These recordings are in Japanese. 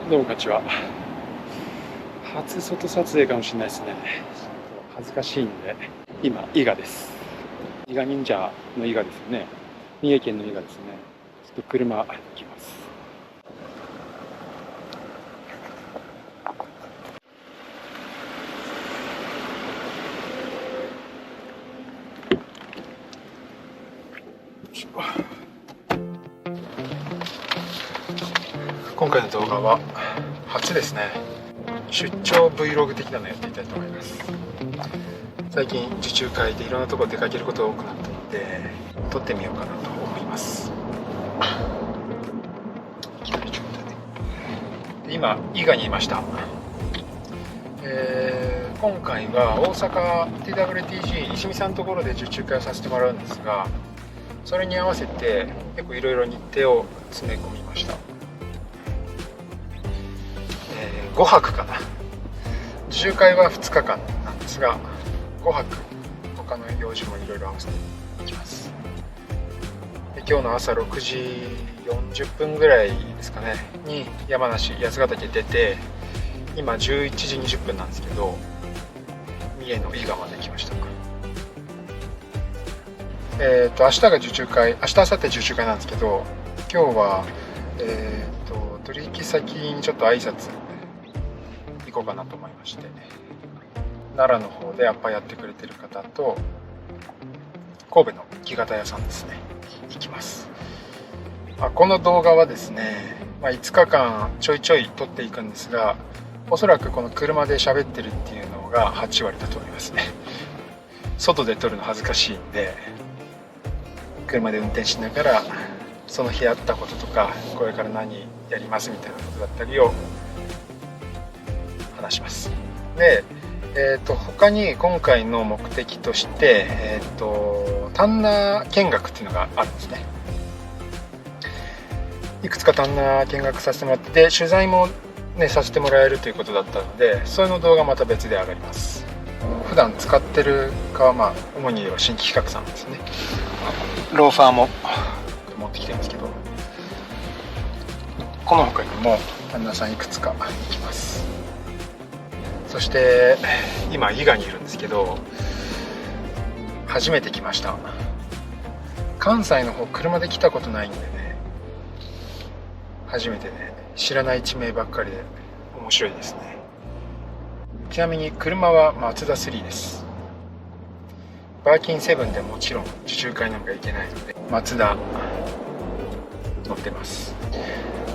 どうもこんにちは。初外撮影かもしれないですね。恥ずかしいんで、今、伊賀です。伊賀忍者の伊賀ですよね。三重県の伊賀ですね。ちょっと車行きます。今回の動画は初ですね。出張 Vlog 的なのやっていきたいと思います。最近受注会でいろんなところ出かけることが多くなったので撮ってみようかなと思います。今伊賀にいました。今回は大阪 TWTG 西見さんのところで受注会をさせてもらうんですが、それに合わせて結構いろいろ日程を詰め込みました。5泊かな。受注会は2日間なんですが、5泊他の用事もいろいろ合わせていきます。で今日の朝6時40分ぐらいですかねに山梨八ヶ岳出て、今11時20分なんですけど、三重の伊賀まで来ました。明日が受注会、明日明後日受注会なんですけど、今日は取引先にちょっと挨拶行こうかなと思いまして、奈良の方でアッパーやってくれてる方と神戸の木型屋さんですね、行きます。この動画はですね、5日間ちょいちょい撮っていくんですが、おそらくこの車で喋ってるっていうのが8割だと思いますね。外で撮るの恥ずかしいんで、車で運転しながらその日あったこととか、これから何やりますみたいなことだったりを話します。で、他に今回の目的として、丹那見学っていうのがあるんですね。いくつか丹那見学させてもらって、取材もねさせてもらえるということだったので、それの動画また別で上がります。普段使ってるかは主に言えば新規企画さんですね。ローファーも持ってきてるんですけど、この他にも旦那さんいくつか行きます。そして今伊賀にいるんですけど、初めて来ました。関西の方車で来たことないんでね、初めてで知らない地名ばっかりで面白いですね。ちなみに車はマツダ3です。バーキン7でもちろん受注会なんか行けないのでマツダ乗ってます。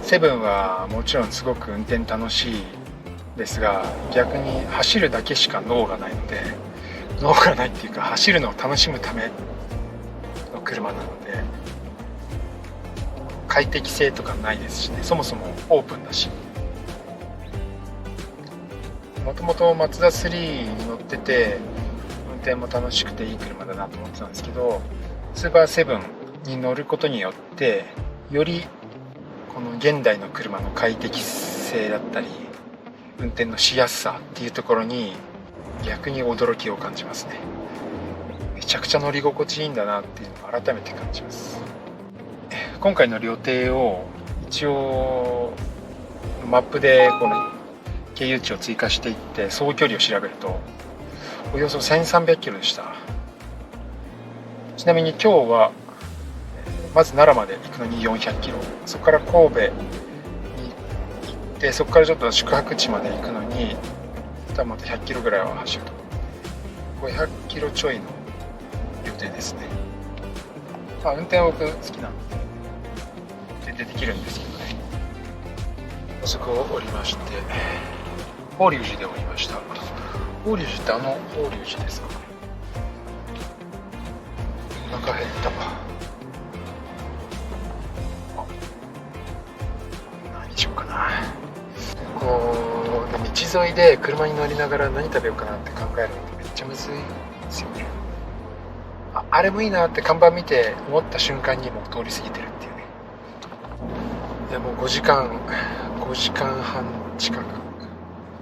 7はもちろんすごく運転楽しいですが、逆に走るだけしか脳がないので、脳がないっていうか走るのを楽しむための車なので、快適性とかないですしね、そもそもオープンだし。もともとマツダ3に乗ってて運転も楽しくていい車だなと思ってたんですけど、スーパー7に乗ることによってよりこの現代の車の快適性だったり運転のしやすさっていうところに逆に驚きを感じますね。めちゃくちゃ乗り心地いいんだなっていうのを改めて感じます。今回の旅程を一応マップでこの経由地を追加していって総距離を調べるとおよそ1300キロでした。ちなみに今日はまず奈良まで行くのに400キロ、そこから神戸に行って、そこからちょっと宿泊地まで行くのに多分また100キロぐらいは走ると500キロちょいの予定ですね。運転は僕好きなんで全然できるんですけどね。そこを降りまして法隆寺で降りました。法隆寺って法隆寺ですか。お腹減った。何しようかな。こう道沿いで車に乗りながら何食べようかなって考えるのってめっちゃむずいですよね。あれもいいなって看板見て思った瞬間にもう通り過ぎてるっていうね。いやもう5時間半近く運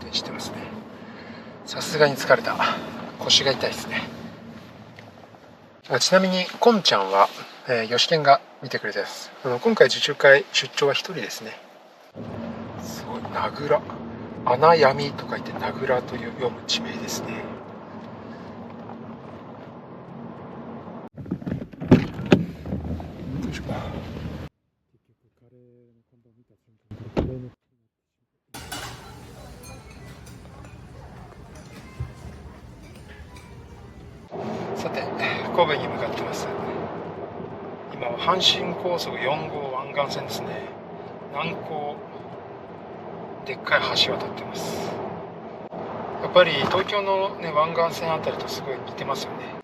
転してますね。さすがに疲れた。腰が痛いですね。ちなみにこんちゃんは、吉健が見てくれてます。今回受注会出張は1人ですね。すごい名倉、穴闇と書いて名倉という読む地名ですね。さて、神戸に向かってます。今は阪神高速4号湾岸線ですね。南高、でっかい橋渡ってます。やっぱり東京の、ね、湾岸線あたりとすごい似てますよね。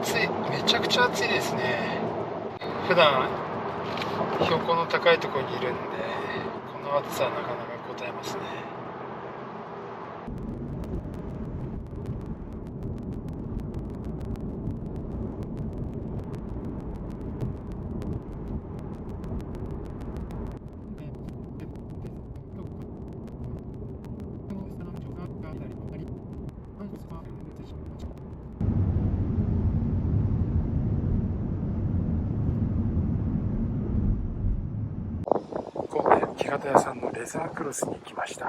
暑い、めちゃくちゃ暑いですね。普段標高の高いところにいるんで、この暑さはなかなかこたえますね。神戸木型屋さんのレザークロスに行きました。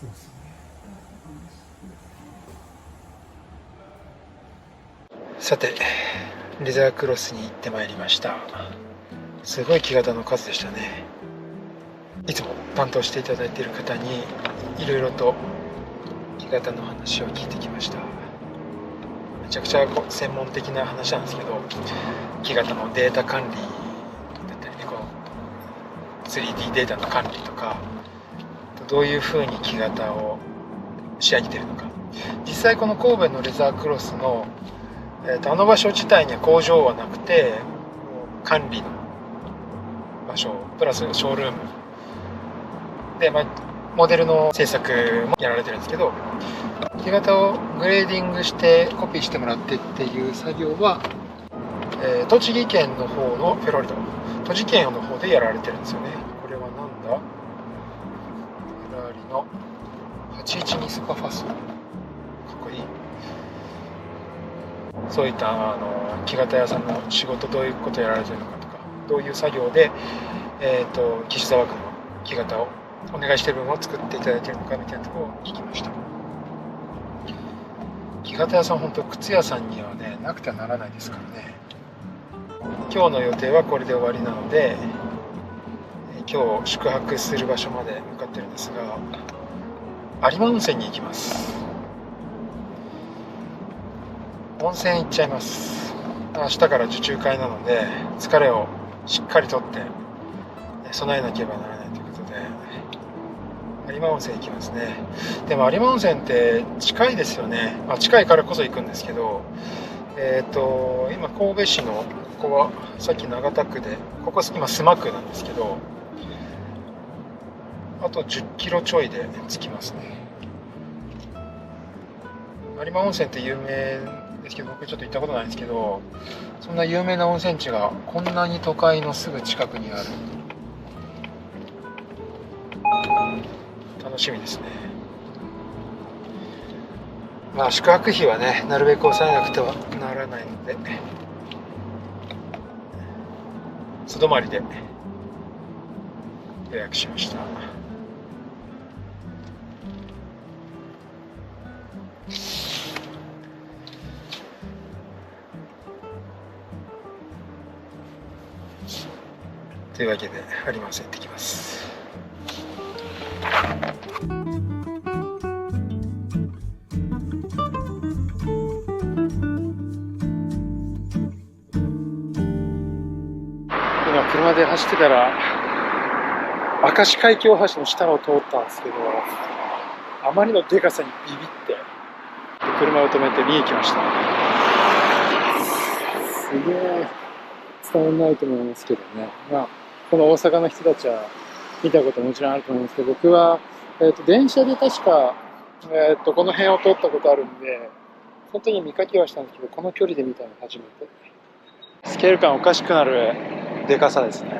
そうですね。さて、レザークロスに行ってまいりました。すごい木型の数でしたね。いつも担当していただいている方にいろいろと木型の話を聞いてきました。めちゃくちゃ専門的な話なんですけど、木型のデータ管理だったりね、3D データの管理とか、どういうふうに木型を仕上げているのか。実際この神戸のレザークロスのあの場所自体には工場はなくて、管理の場所プラスショールームで、モデルの制作もやられてるんですけど、木型をグレーディングしてコピーしてもらってっていう作業は、栃木県の方のフェロリダ、栃木県の方でやられてるんですよね。これはなんだ、フェラーリの812スパファス、かっこいい。そういった木型屋さんの仕事、どういうことをやられてるのかとか、どういう作業で、岸沢区の木型をお願いしている分を作っていただいているのかみたいなところを聞きました。木型屋さん、本当靴屋さんにはね、なくてはならないですからね。今日の予定はこれで終わりなので、今日宿泊する場所まで向かってるんですが、有馬温泉に行きます。温泉行っちゃいます。明日から受注会なので、疲れをしっかりとって備えなければならないということで、有馬温泉行きますね。でも有馬温泉って近いですよね。近いからこそ行くんですけど、今神戸市の、ここはさっき長田区で、ここ今須磨区なんですけど、あと10キロちょいで着きますね。有馬温泉って有名ですけど、僕ちょっと行ったことないんですけど、そんな有名な温泉地がこんなに都会のすぐ近くにある。楽しみですね。宿泊費はね、なるべく抑えなくてはならないので、素泊まりで予約しました。というわけで有馬温泉行ってきます。今車で走ってたら明石海峡大橋の下を通ったんですけど、あまりのでかさにビビって車を止めて見に来ました。すげえ伝わらないと思いますけどね。この大阪の人たちは見たこともちろんあると思うんですけど、僕は、電車で確か、この辺を通ったことあるんで、その時に見かけはしたんですけど、この距離で見たの初めて。スケール感おかしくなるでかさですね。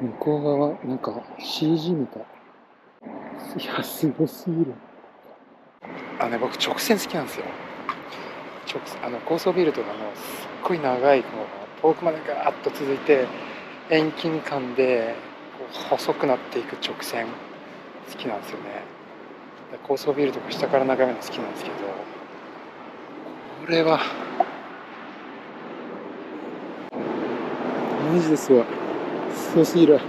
向こう側なんか CG みたい。いや、すごすぎる。僕直線好きなんですよ。高層ビルとかのすっごい長い遠くまでガーッと続いて遠近感で細くなっていく直線好きなんですよね。高層ビルとか下から眺めるの好きなんですけど、これはマジですごい。すごすぎる。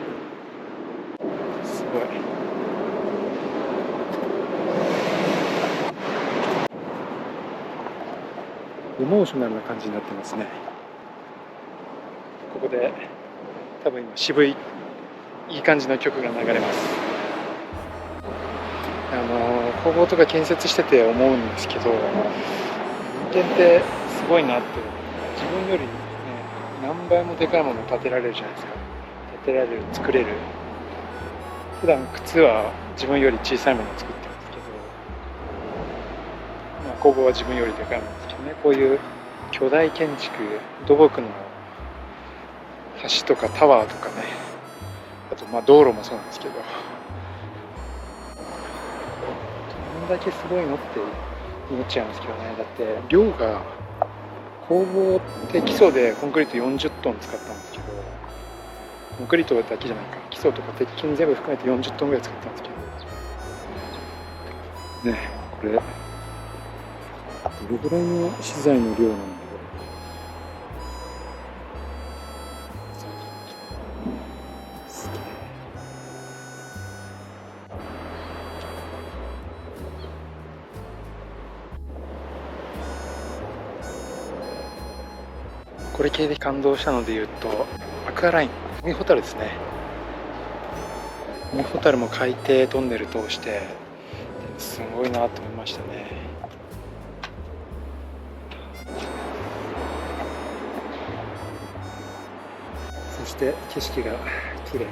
すごい。エモーショナルな感じになってますね。ここで多分今渋いいい感じの曲が流れます。工房とか建設してて思うんですけど、人間ってすごいなって。自分よりね何倍もでかいものを建てられるじゃないですか。建てられる、作れる。普段靴は自分より小さいものを作ってますけど、工房は自分よりでかいものですけどね。こういう巨大建築、土木の橋とかタワーとかね、あと道路もそうなんですけど、どんだけすごいのって思っちゃうんですけどね。だって量が、工房って基礎でコンクリート40トン使ったんですけど、コンクリートだけじゃないか、基礎とか鉄筋全部含めて40トンぐらい使ったんですけどね。これどれぐらいの資材の量なんだろう。すげえ。これ系で感動したので言うと、アクアライン、海ほたるですね。海ほたるも海底トンネル通してすごいなと思いましたね。そして景色が綺麗。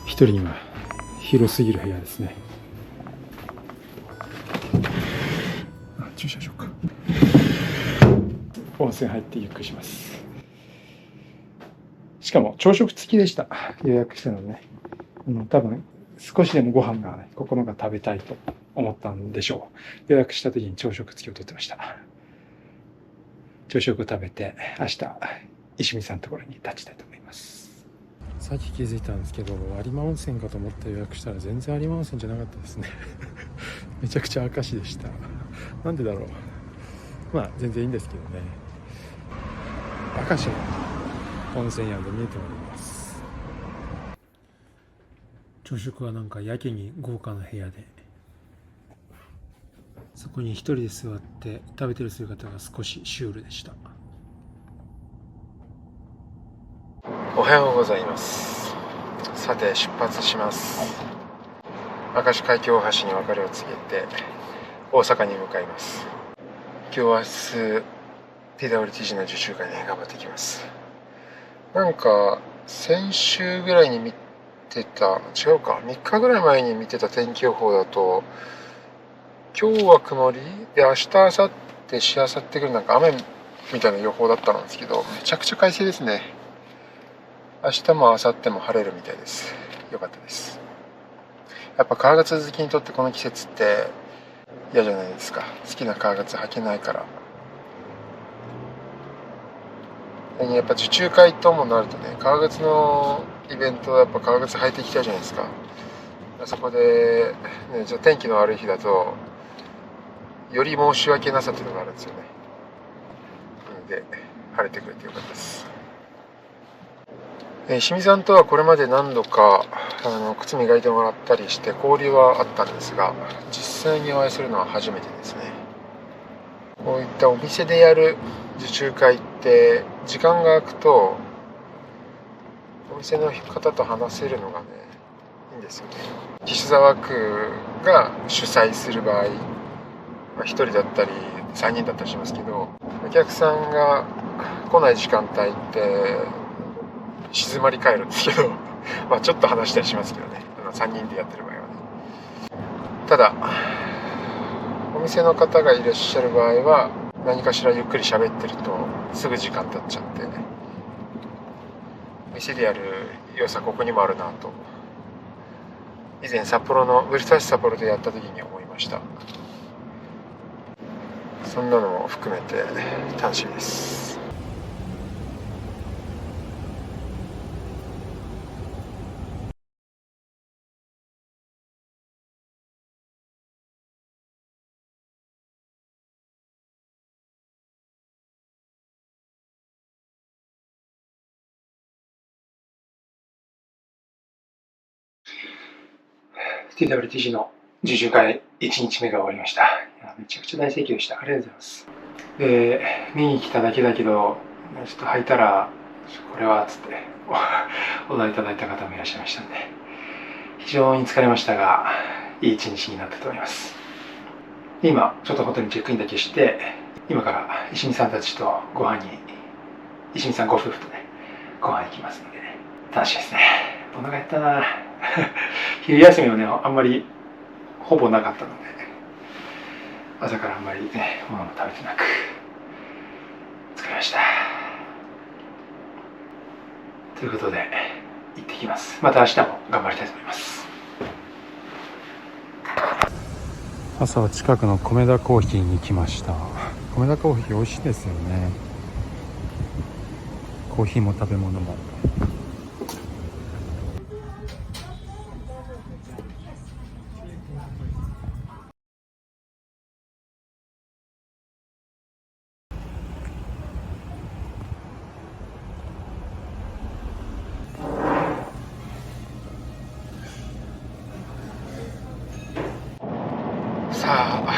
一人には広すぎる部屋ですね。駐車場か。温泉入ってゆっくりします。しかも朝食付きでした。予約したのね。多分少しでもご飯が、心が食べたいと思ったんでしょう。予約した時に朝食付きを取ってました。朝食を食べて明日石見さんのところに立ちたいと思います。さっき気づいたんですけど、有馬温泉かと思って予約したら全然有馬温泉じゃなかったですね。めちゃくちゃ明石でした。なんでだろう。全然いいんですけどね。明石の温泉宿見えております。朝食はなんかやけに豪華な部屋で、そこに一人で座って食べてる姿が少しシュールでした。おはようございます。さて出発します。明石海峡大橋に別れを告げて大阪に向かいます。今日は明日 PWTG の受注会で頑張っていきます。なんか先週ぐらいに見てた、違うか、3日ぐらい前に見てた天気予報だと、今日は曇りで明日明後日しあさってくるなんか雨みたいな予報だったんですけど、めちゃくちゃ快晴ですね。明日も明後日も晴れるみたいです。よかったです。やっぱ革靴好きにとってこの季節って嫌じゃないですか。好きな革靴履けないから。やっぱ受注会ともなるとね、革靴のイベントはやっぱ革靴履いていきたいじゃないですか。そこで、じゃあ天気の悪い日だとより申し訳なさというのがあるんですよね。なので晴れてくれてよかったです。清水さんとはこれまで何度か靴磨いてもらったりして交流はあったんですが、実際にお会いするのは初めてですね。こういったお店でやる受注会って時間が空くとお店の方と話せるのがね、いいんですよね。岸沢区が主催する場合、1人だったり3人だったりしますけど、お客さんが来ない時間帯って静まり返るんですけどまあちょっと話したりしますけどね、3人でやってる場合はね。ただお店の方がいらっしゃる場合は何かしらゆっくり喋ってるとすぐ時間経っちゃって、店でやる良さここにもあるなと以前札幌のウルトラシ札幌でやった時に思いました。そんなのも含めて楽しみです。TWTG の受注会1日目が終わりました。めちゃくちゃ大盛況でした。ありがとうございます。見に来ただけだけど、ちょっと履いたら、これはつってお題いただいた方もいらっしゃいましたんで、非常に疲れましたが、いい一日になったと思います。今、ちょっとホテルにチェックインだけして、今から石見さんたちとご飯に、石見さんご夫婦とね、ご飯行きますので、ね、楽しいですね。お腹減ったな昼休みはね、あんまりほぼなかったので、朝からあんまりね、ものも食べてなく、疲れました。ということで、行ってきます。また明日も頑張りたいと思います。朝は近くの米田コーヒーに来ました。米田コーヒー美味しいですよね。コーヒーも食べ物も。さあ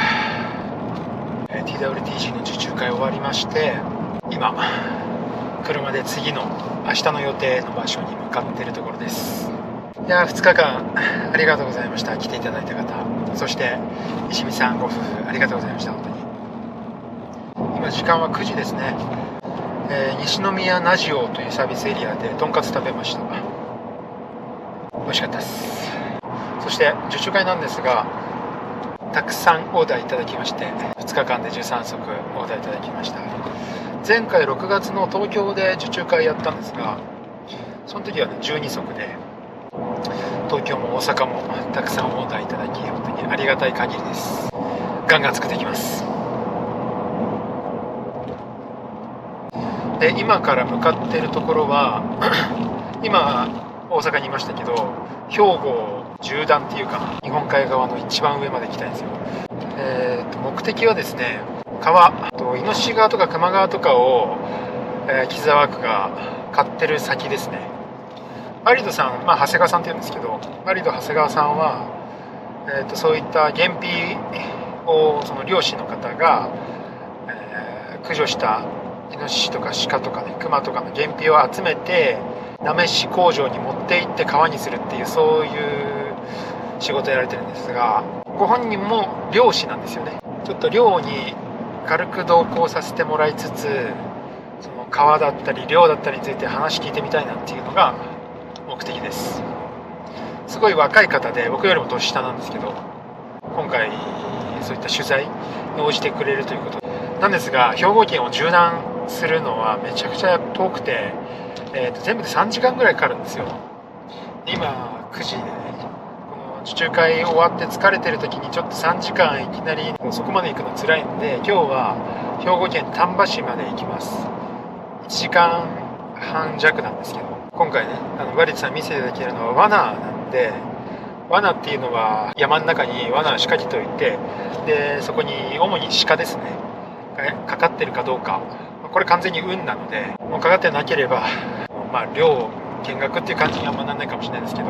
TWTG の受注会終わりまして、今車で次の明日の予定の場所に向かっているところです。いや2日間ありがとうございました。来ていただいた方、そして石見さんご夫婦ありがとうございました。本当に今時間は9時ですね。西宮ナジオというサービスエリアでとんかつ食べました。美味しかったです。そして受注会なんですが、たくさんオーダーいただきまして、2日間で13足オーダーいただきました。前回6月の東京で受注会やったんですが、その時は、ね、12足で、東京も大阪もたくさんオーダーいただき、本当にありがたい限りです。ガンガン作っていきます。で、今から向かっているところは今大阪にいましたけど、兵庫縦断っていうか日本海側の一番上まで行きたいんですよ。目的はですね、川伊野市側とか球磨川とかを、木沢区が買ってる先ですね。マリドさん、長谷川さんって言うんですけど、マリド長谷川さんは、そういった原皮をその漁師の方が、駆除したイノシシとか鹿とかね、クマとかの原皮を集めてなめし工場に持って行って革にするっていう、そういう仕事やられてるんですが、ご本人も漁師なんですよね。ちょっと漁に軽く同行させてもらいつつ、その川だったり漁だったりについて話聞いてみたいなっていうのが目的です。すごい若い方で、僕よりも年下なんですけど、今回そういった取材に応じてくれるということなんですが、兵庫県を縦断するのはめちゃくちゃ遠くて、全部で3時間ぐらいかかるんですよ。今9時でね、この受注会終わって疲れてる時にちょっと3時間いきなりそこまで行くの辛いんで、今日は兵庫県丹波市まで行きます。1時間半弱なんですけど、今回ね、バリッツさん見せていただけるのは罠なんで、罠っていうのは山の中に罠を仕掛けておいて、でそこに主に鹿ですね、かかってるかどうか、これ完全に運なので、もうかかってなければ漁見学っていう感じにはあんまならないかもしれないですけど、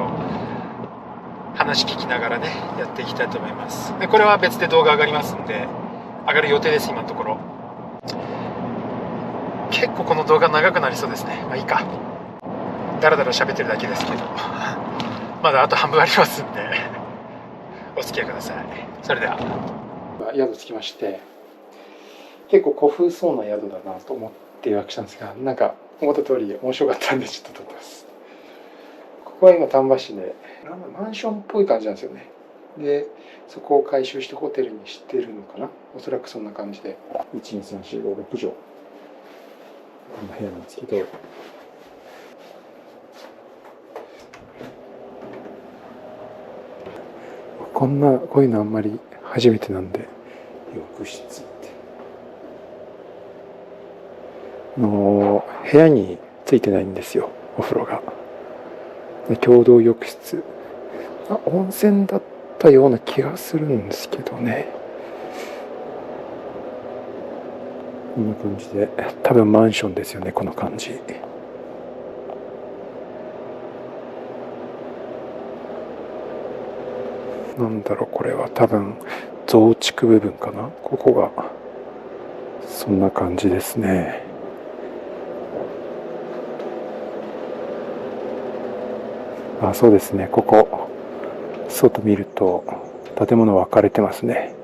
話聞きながらねやっていきたいと思います。でこれは別で動画上がりますんで、上がる予定です。今のところ結構この動画長くなりそうですね。いいか、だらだら喋ってるだけですけどまだあと半分ありますんでお付き合いください。それでは宿着きまして、結構古風そうな宿だなと思っって予約したんですが、なんか思った通り面白かったんでちょっと撮ってます。ここは今丹波市でマンションっぽい感じなんですよね。でそこを改修してホテルにしてるのかな、おそらくそんな感じで、12345 6畳こんな部屋なんですけど、こういうのあんまり初めてなんで、浴室って部屋についてないんですよ、お風呂が。共同浴室、温泉だったような気がするんですけどね。こんな感じで、多分マンションですよね、この感じ。なんだろう、これは多分増築部分かな。ここがそんな感じですね。そうですね、ここ外見ると建物分かれてますね。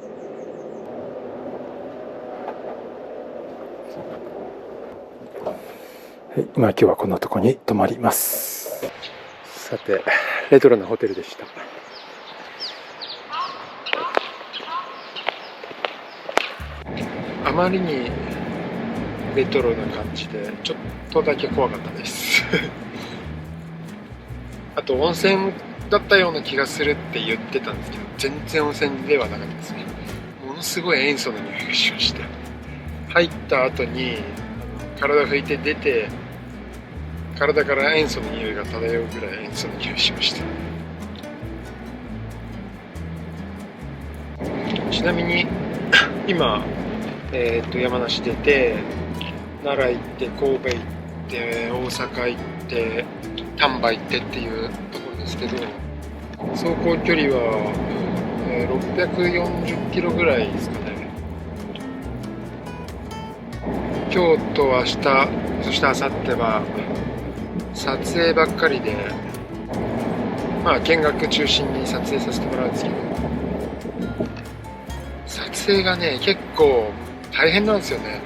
はい、今日はこんなとこに泊まります。さて、レトロなホテルでした。あまりにレトロな感じでちょっとだけ怖かったですあと温泉だったような気がするって言ってたんですけど、全然温泉ではなかったですね。ものすごい塩素の匂いがしました。入った後に体拭いて出て、体から塩素の匂いが漂うぐらい塩素の匂いしました。ちなみに今山梨出て、奈良行って、神戸行って、大阪行って、丹波行ってっていうところですけど、走行距離は、640キロぐらいですかね。今日と明日、そして明後日は撮影ばっかりで、見学中心に撮影させてもらうんですけど、撮影がね結構大変なんですよね。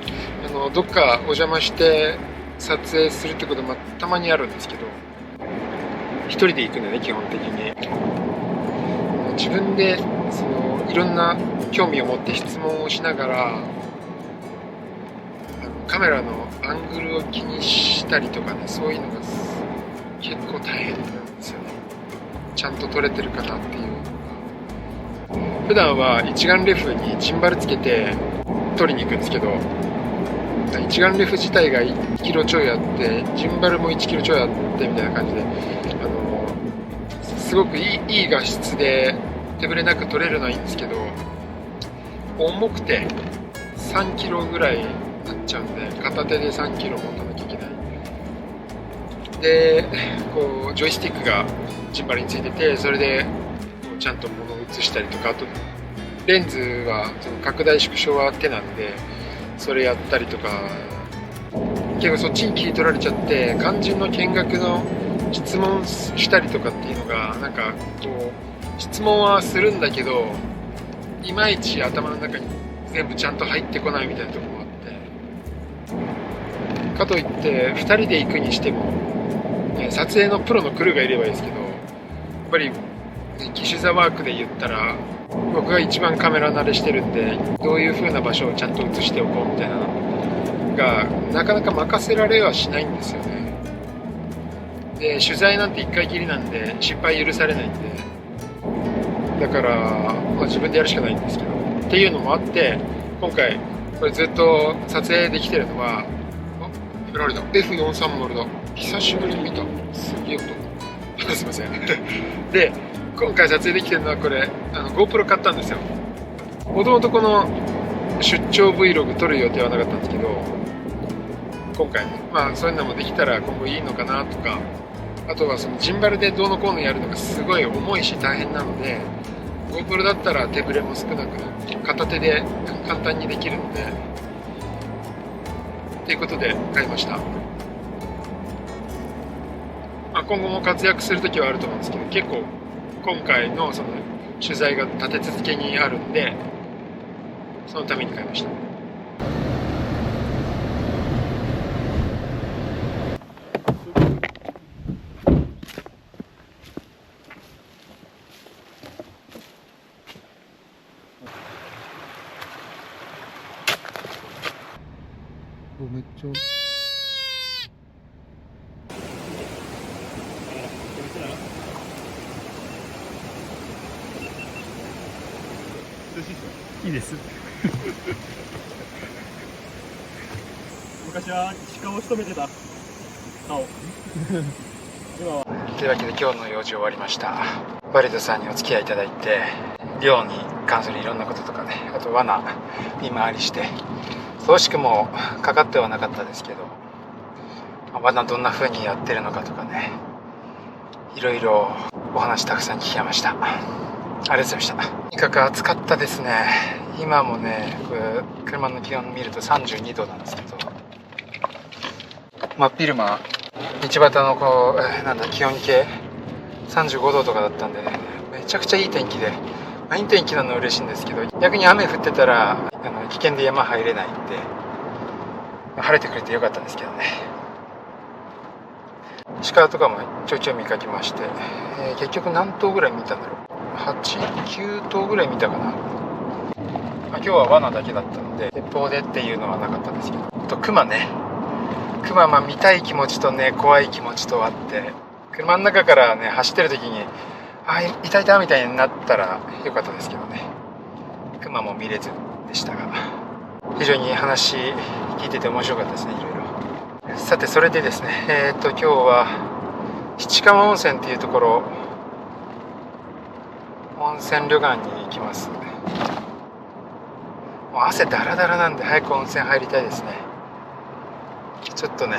どっかお邪魔して撮影するってこともたまにあるんですけど、一人で行くのね、基本的に。自分でいろんな興味を持って質問をしながら、カメラのアングルを気にしたりとかね、そういうのが結構大変なんですよね。ちゃんと撮れてるかなっていう。普段は一眼レフにジンバルつけて撮りに行くんですけど、一眼レフ自体が1キロちょいあって、ジンバルも1キロちょいあってみたいな感じで、すごくいい画質で手ぶれなく撮れるのはいいんですけど、重くて3キロぐらいになっちゃうんで、片手で3キロ持たなきゃいけない。で、こうジョイスティックがジンバルについてて、それでちゃんと物を映したりとか、あとレンズはその拡大縮小は手なんで、それやったりとか、結構そっちに切り取られちゃって、肝心の見学の質問したりとかっていうのが、なんかこう質問はするんだけど、いまいち頭の中に全部ちゃんと入ってこないみたいなところもあって、かといって2人で行くにしても、撮影のプロのクルーがいればいいですけど、やっぱり機種ザワークで言ったら、僕が一番カメラ慣れしてるんで、どういう風な場所をちゃんと映しておこうみたいなのがなかなか任せられはしないんですよね。で、取材なんて1回きりなんで失敗許されないんで、だから、自分でやるしかないんですけど、っていうのもあって、今回これずっと撮影できてるのは、フェラーリだ、 F430 だ、久しぶりに見た、すげえ音すいませんで、今回撮影できてるのはこれ、GoPro 買ったんですよ。もともとこの出張 Vlog 撮る予定はなかったんですけど、今回ね、そういうのもできたら今後いいのかなとか、あとはそのジンバルでどうのこうのやるのがすごい重いし大変なので、 GoPro だったら手ぶれも少なく片手で簡単にできるので、っていうことで買いました。今後も活躍する時はあると思うんですけど、結構今回のその取材が立て続けにあるんで、そのために買いました。上。いいです。昔は鹿を仕留めてた顔。今は。というわけで今日の用事終わりました。バリドさんにお付き合いいただいて、漁に関するいろんなこととかね、あと罠見回りして、惜しくもかかってはなかったですけど、罠どんな風にやってるのかとかね、いろいろお話たくさん聞きました。ありがとうございました。とにかく暑かったですね。今もね、車の気温見ると32度なんですけど、真っ昼間道端の気温計35度とかだったんで、めちゃくちゃいい天気で、いい天気なのは嬉しいんですけど、逆に雨降ってたら危険で山入れないんで、晴れてくれてよかったんですけどね。鹿とかもちょいちょい見かけまして、結局何頭ぐらい見たんだろう。8、9頭ぐらい見たかな。今日は罠だけだったので鉄砲でっていうのはなかったんですけど、あと熊ね、熊見たい気持ちとね、怖い気持ちとあって、車の中からね走ってる時にいたいたみたいになったらよかったですけどね、熊も見れずでしたが、非常に話聞いてて面白かったですね、いろいろ。さて、それでですね、今日は七川温泉っていうところ、温泉旅館に行きます。もう汗だらだらなんで早く温泉入りたいですね。ちょっとね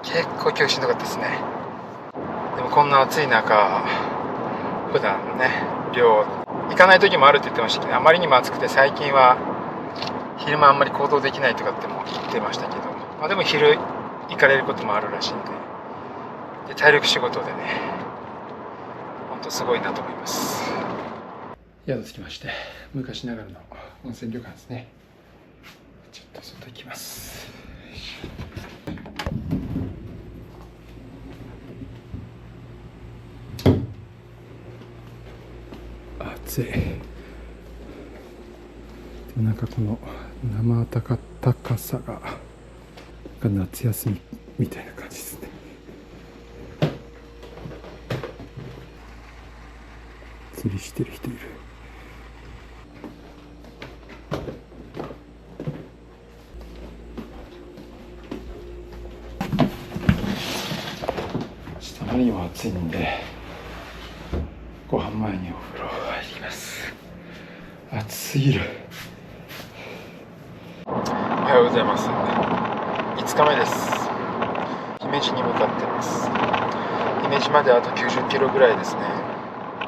結構今日しんどかったですね。でもこんな暑い中、普段ね漁行かない時もあるって言ってましたけど、あまりにも暑くて最近は昼間あんまり行動できないとかっても言ってましたけど、でも昼行かれることもあるらしいんで、体力仕事でね、ほんとすごいなと思います。宿着きまして、昔ながらの温泉旅館ですね。ちょっと外行きます。暑い。なんかこの生暖かさが夏休みみたいな感じですね。釣りしてる人いる。あまりにも暑いんで、ご飯前にお風呂入ります。暑すぎる。おはようございます。5日目です。姫路に向かってます。姫路まであと90キロぐらいですね。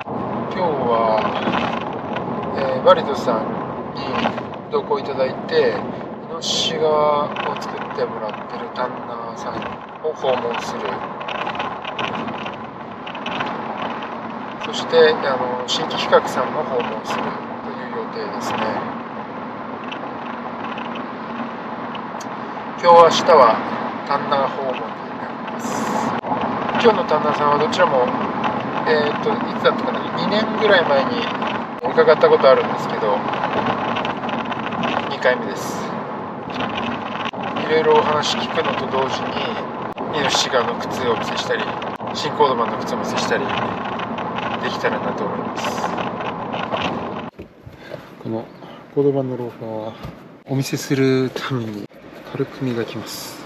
今日は、バリドさんに同行いただいて、イノシシ側を作ってもらってる旦那さんを訪問する。そして新規企画さんも訪問するという予定ですね。今日明日は旦那訪問になります。今日の旦那さんはどちらも、いつだったかな、2年ぐらい前に伺ったことあるんですけど、2回目です。いろいろお話聞くのと同時に、イノシシ側の靴をお見せしたり、新コードマンの靴をお見せしたりできたらなと思います。このコードバンのローファーはお見せするために軽く磨きます。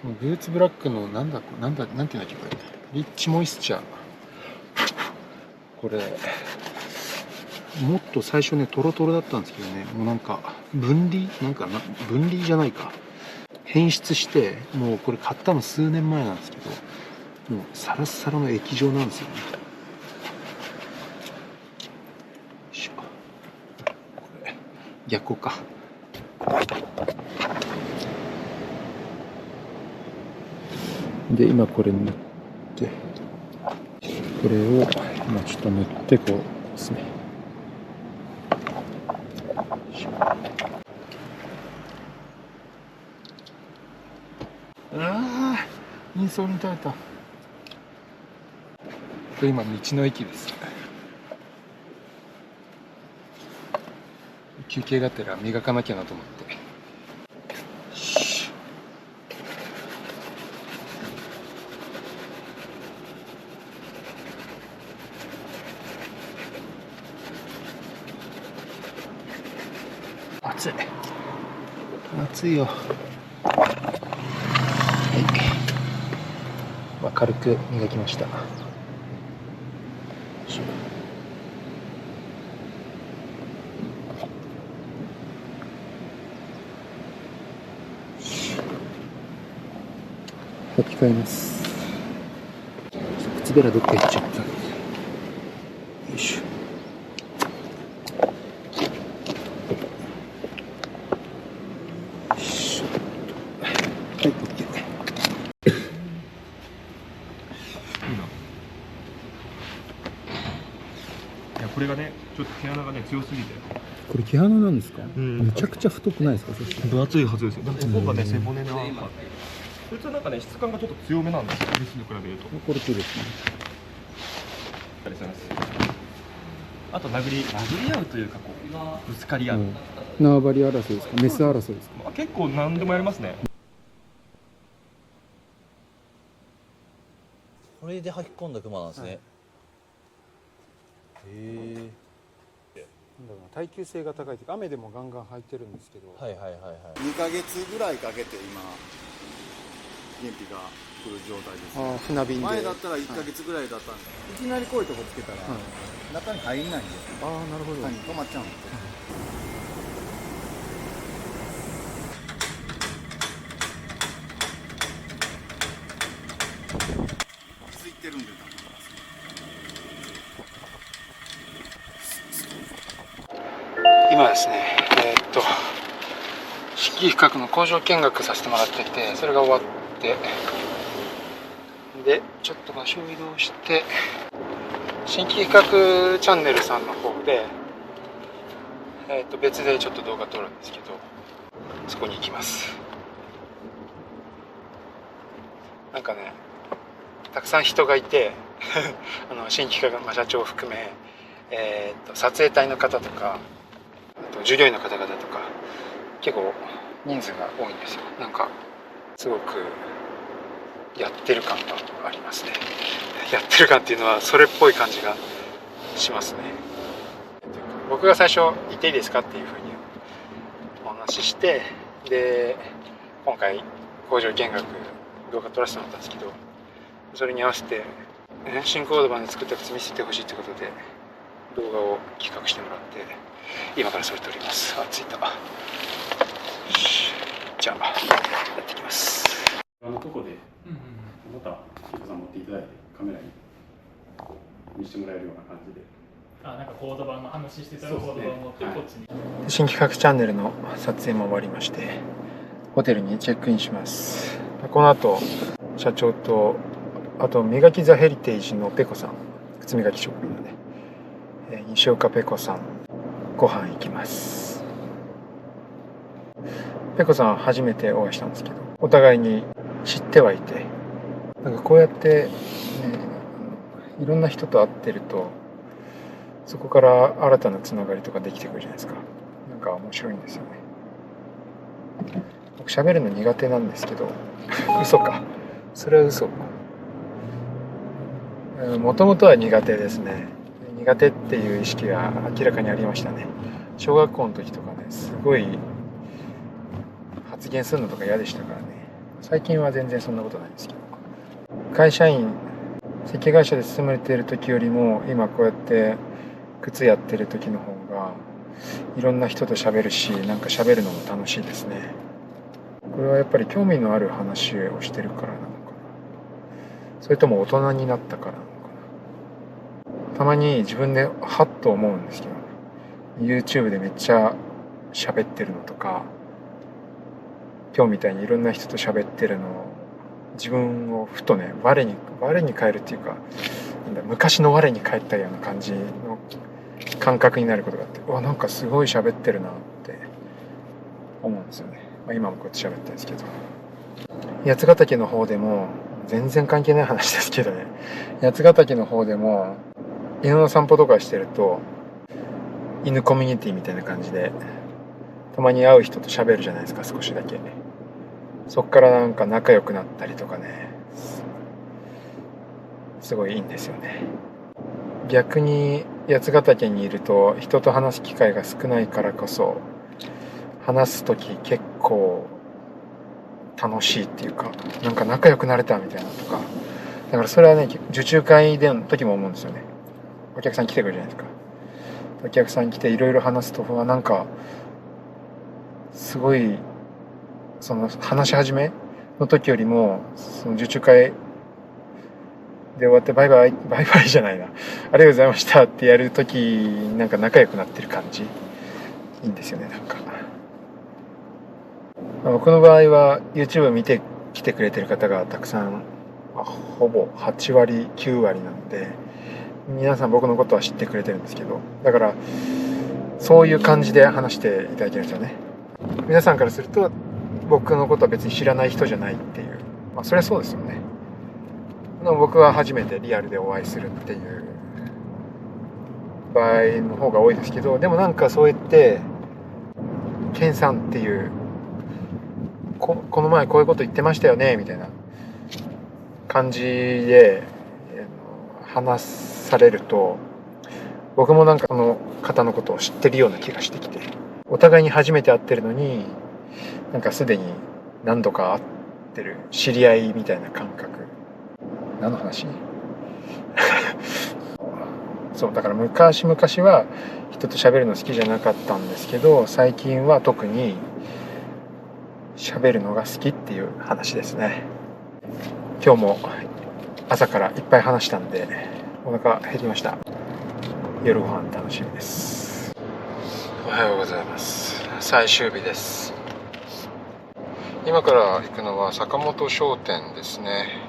このブーツブラックのなんていうんだっけ、これリッチモイスチャー、これもっと最初ねトロトロだったんですけどね、もうなんか分離じゃないか、変質して、もうこれ買ったの数年前なんですけど、もうサラッサラの液状なんですよね。これ逆光か。で今これ塗って、これを今ちょっと塗ってこうですね。インソールに垂れた。これ今道の駅です。休憩がてら磨かなきゃなと思って。暑い。暑いよ。はい。まあ、軽く磨きました。履き替えます。靴べらどっか行っちゃった。よいしょ。はい、OK。いや、これがね、ちょっと毛穴がね、強すぎて。これ毛穴なんですか？うん、めちゃくちゃ太くないですか？そして分厚いはずですよ。でもここがね、背骨の今。普通なんかね、質感がちょっと強めなんですよ。メスに比べると。これそうですね。あと殴り合うというか、こうぶつかり合う。縄張り争いですか？メス争いですか？まあ、結構何でもやりますね。これで履き込んだクマなんですね。へえ。耐久性が高いというか、雨でもガンガン履いてるんですけど、はいはいはいはい。2ヶ月ぐらいかけて今元気が来る状態です、ね、船便で前だったら1ヶ月ぐらいだったんです、いきなりこういうとこつけたら、中に入んないんで、ああなるほど、止まっちゃうんですよ、ついてるんで今ですね、新規比較の工場見学させてもらってて、それが終わってでちょっと場所を移動して、新規比較チャンネルさんの方で、別でちょっと動画撮るんですけど、そこに行きます。なんかね、たくさん人がいて新規比較の社長を含め、撮影隊の方とか、あと従業員の方々とか、結構人数が多いんですよ。なんかすごくやってる感がありますね。やってる感っていうのはそれっぽい感じがしますね。僕が最初行っていいですかっていうふうにお話しして、で今回工場見学動画撮らせてもらったんですけど、それに合わせて新コード版で作った靴見せてほしいということで動画を企画してもらって、今からそれ撮ります。あ、着いた。じゃあやってきます。あのとこで、またキコさん持っていただいてカメラに見せてもらえるような感じで、なんかコード版の話してたらコード版を持ってこっちに、新企画チャンネルの撮影も終わりまして、ホテルにチェックインします。この後社長と、あと磨きザヘリテージのペコさん、靴磨き職人のね、西岡ペコさん、ご飯行きます。ペコさんは初めてお会いしたんですけど、お互いに知ってはいて、なんかこうやって、ね、いろんな人と会ってると、そこから新たなつながりとかできてくるじゃないですか。なんか面白いんですよね。僕喋るの苦手なんですけど嘘か、それは嘘。もともとは苦手ですね。苦手っていう意識が明らかにありましたね。小学校の時とかね、すごい発言するのとか嫌でしたからね。最近は全然そんなことないんですけど、会社員、設計会社で勤めている時よりも今こうやって靴やってる時の方がいろんな人と喋るし、なんか喋るのも楽しいですね。これはやっぱり興味のある話をしてるからなのかな、それとも大人になったからなのかな。たまに自分でハッと思うんですけどね、 YouTube でめっちゃ喋ってるのとか、今日みたいにいろんな人と喋ってるのを自分をふとね、我に返るっていうか、なんだ、昔の我に返ったような感じの感覚になることがあって、うわ、なんかすごい喋ってるなって思うんですよね。今もこうやって喋ってるんですけど、八ヶ岳の方でも、全然関係ない話ですけどね、八ヶ岳の方でも犬の散歩とかしてると、犬コミュニティみたいな感じでたまに会う人と喋るじゃないですか、少しだけ。そっからなんか仲良くなったりとかね、すごいいいんですよね。逆に八ヶ岳にいると人と話す機会が少ないからこそ、話す時結構楽しいっていうか、なんか仲良くなれたみたいなとか。だからそれはね、受注会での時も思うんですよね。お客さん来てくるじゃないですか。お客さん来ていろいろ話すと、なんかすごいその話し始めの時よりも、その受注会で終わってバイバイじゃないな、ありがとうございましたってやる時になんか仲良くなってる感じ、いいんですよね。なんか僕の場合は YouTube 見てきてくれてる方がたくさん、ほぼ8割9割なので、皆さん僕のことは知ってくれてるんですけど、だからそういう感じで話していただけるんですよね。皆さんからすると僕のことは別に知らない人じゃないっていう、それはそうですよね。でも僕は初めてリアルでお会いするっていう場合の方が多いですけど、でもなんかそうやってケンさんっていう、この前こういうこと言ってましたよねみたいな感じで話されると、僕もなんかこの方のことを知ってるような気がしてきて、お互いに初めて会ってるのになんかすでに何度か会ってる知り合いみたいな感覚。何の話そうだから昔々は人と喋るの好きじゃなかったんですけど、最近は特に喋るのが好きっていう話ですね。今日も朝からいっぱい話したんでお腹減りました。夜ご飯楽しみです。おはようございます。最終日です。今から行くのは坂本商店ですね。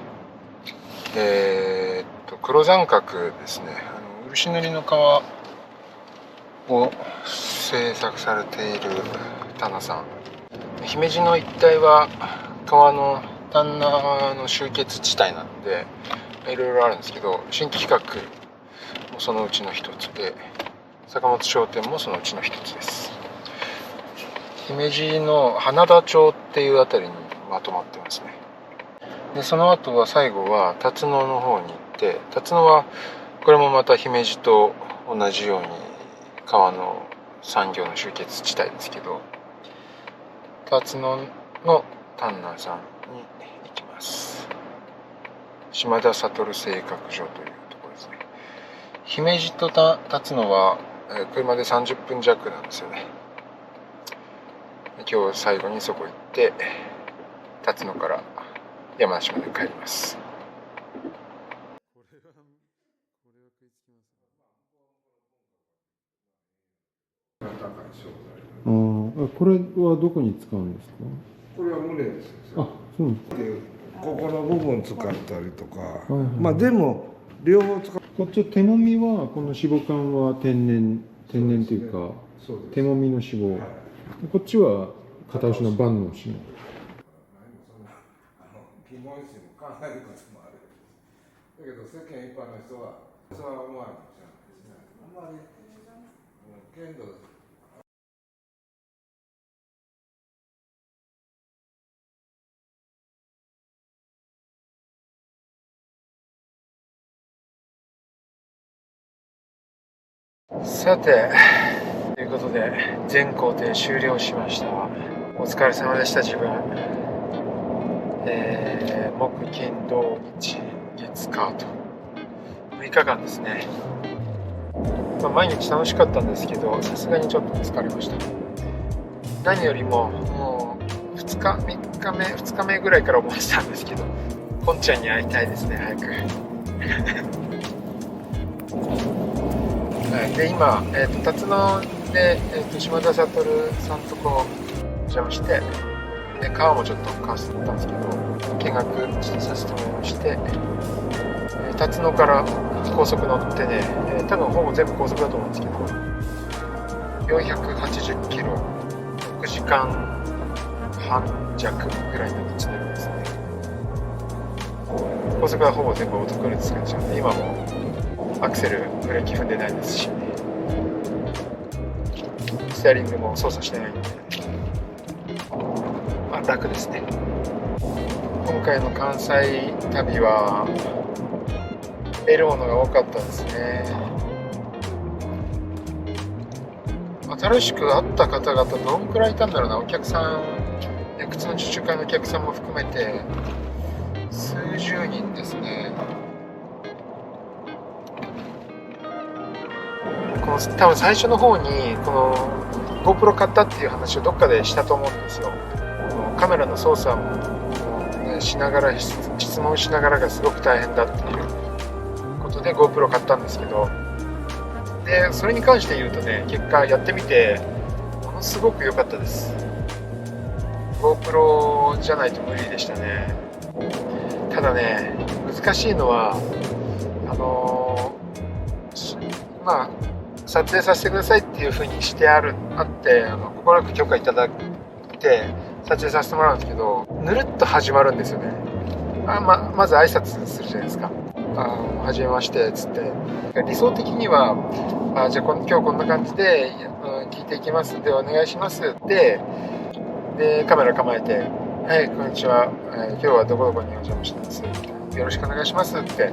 黒三角ですね。漆塗りの革を製作されている棚さん。姫路の一帯は革の旦那の集結地帯なのでいろいろあるんですけど、新規企画もそのうちの一つで、坂本商店もそのうちの一つです。姫路の花田町っていうあたりにまとまってますね。でその後は最後は辰野の方に行って、辰野はこれもまた姫路と同じように革の産業の集結地帯ですけど、辰野の旦那さんに行きます。島田悟製革所というところですね。姫路と辰野は車で30分弱なんですよね。今日最後にそこ行って辰野から山梨まで帰ります。これはどこに使うんですか？これは胸ですよ。そうでここの部分使ったりとか、でも両方使う。こっち手もみはこの脂肪管は天然というか、手もみの脂肪、こっちは片押しの万能脂肪。疑問視も考えることもある。だけど世間一般の人はそうは思わないじゃないですね。あんまり剣道さて、ということで全工程終了しました。お疲れ様でした。自分、木金土日月火と6日間ですね。毎日楽しかったんですけど、さすがにちょっと疲れました。何よりももう2日目ぐらいから思ってたんですけど、ポンちゃんに会いたいですね、早く。はい、で今、辰野で、島田悟さんとこうお邪魔して、で川もちょっと買わせてもらったんですけど、見学させてもらいまして、辰野から高速乗ってね、多分ほぼ全部高速だと思うんですけど、480キロ、6時間半弱ぐらいの道のりですね。高速はほぼ全部オートクルーズ使っちゃうんで、今もアクセルブレーキ踏んでないですし、ステアリングも操作してないんで、は楽ですね。今回の関西旅は得るものが多かったですね。新しく会った方々どんくらいいたんだろうな。お客さん、靴の受注会のお客さんも含めて数十人ですね。この多分最初の方にこの GoPro 買ったっていう話をどっかでしたと思うんですよ。カメラの操作も、ね、しながら質問しながらがすごく大変だっていうことで GoPro 買ったんですけど、でそれに関して言うとね、結果やってみてものすごく良かったです。 GoPro じゃないと無理でしたね。ただね、難しいのはまあ撮影させてくださいっていう風にしてあって快く許可いただいて撮影させてもらうんですけど、ぬるっと始まるんですよね。まず挨拶するじゃないですか。はじめましてっつって、理想的にはじゃあ今日こんな感じで聞いていきますんでお願いしますってでカメラ構えて、はいこんにちは、今日はどこどこにお邪魔してます、よろしくお願いしますって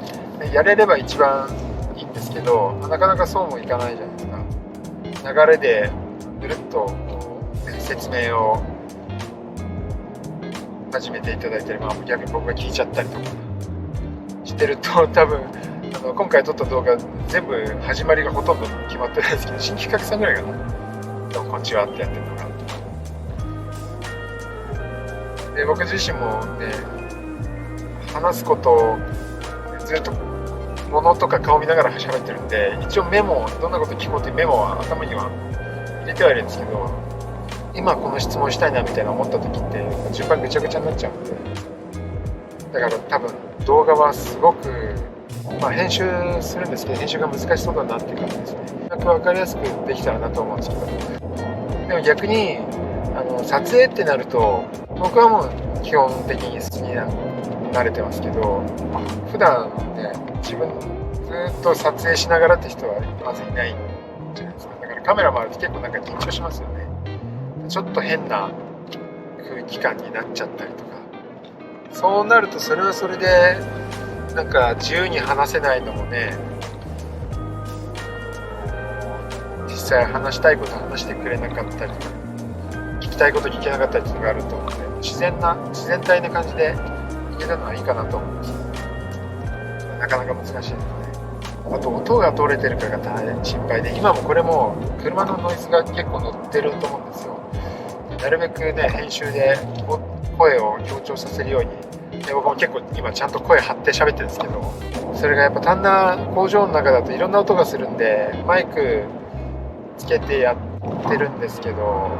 やれれば一番いいんですけど、なかなかそうもいかないじゃないですか。流れでぐるっと説明を始めていただいたり、逆に僕が聞いちゃったりとかしてると、多分今回撮った動画全部始まりがほとんど決まってないですけど、新企画さんぐらいかな、どうもこんにちはってやってるのが。で僕自身もね、話すことをずっと物とか顔見ながら喋ってるんで、一応メモ、どんなこと聞こうというメモは頭には入れてはいるんですけど、今この質問したいなみたいな思った時って順番ぐちゃぐちゃになっちゃうんで、だから多分動画はすごく、編集するんですけど、編集が難しそうだなっていう感じですね。分かりやすくできたらなと思うんですけど、でも逆に撮影ってなると僕はもう基本的に好きに慣れてますけど、普段ね自分ずっと撮影しながらって人はまずいないじゃないですか。だからカメラもあると結構なんか緊張しますよね。ちょっと変な空気感になっちゃったりとか、そうなるとそれはそれでなんか自由に話せないのもね、実際話したいこと話してくれなかったりとか、聞きたいこと聞けなかったりとかがあると思うので、自然体な感じでいけたのはいいかなと思うんです。なかなか難しいですね。あと音が取れてるかが大変心配で、今もこれも車のノイズが結構乗ってると思うんですよ。なるべくね編集で声を強調させるように、僕も結構今ちゃんと声張って喋ってるんですけど、それがやっぱ単な工場の中だといろんな音がするんで、マイクつけてやってるんですけど、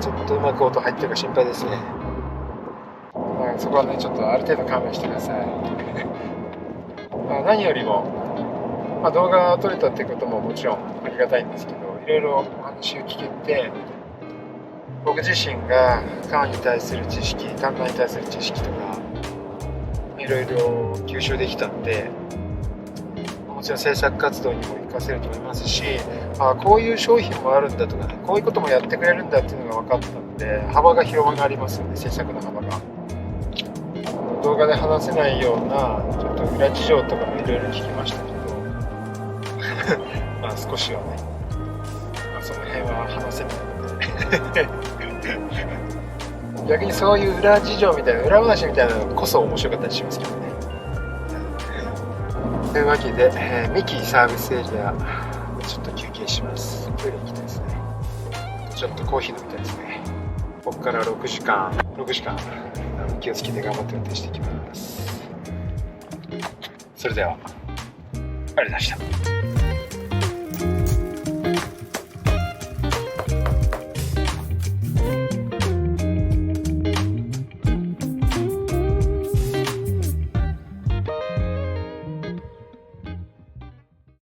ちょっとうまく音入ってるか心配ですね。そこはねちょっとある程度勘弁してください。何よりも、動画が撮れたっていうことももちろんありがたいんですけど、いろいろお話を聞けて、僕自身がカーに対する知識、単価に対する知識とかいろいろ吸収できたんで、もちろん制作活動にも活かせると思いますし、こういう商品もあるんだとかね、こういうこともやってくれるんだっていうのが分かったので、幅が広がりますよね、制作の幅が。動画で話せないようなちょっと裏事情とかもいろいろ聞きましたけど少しはね、その辺は話せないので逆にそういう裏事情みたいな、裏話みたいなのこそ面白かったりしますけどね。というわけで、三木サービスエリアちょっと休憩します。トイレ行きたいですね。ちょっとコーヒー飲みたいですね。ここから6時間気をつけて頑張って運転していきます。それではありがとうございました。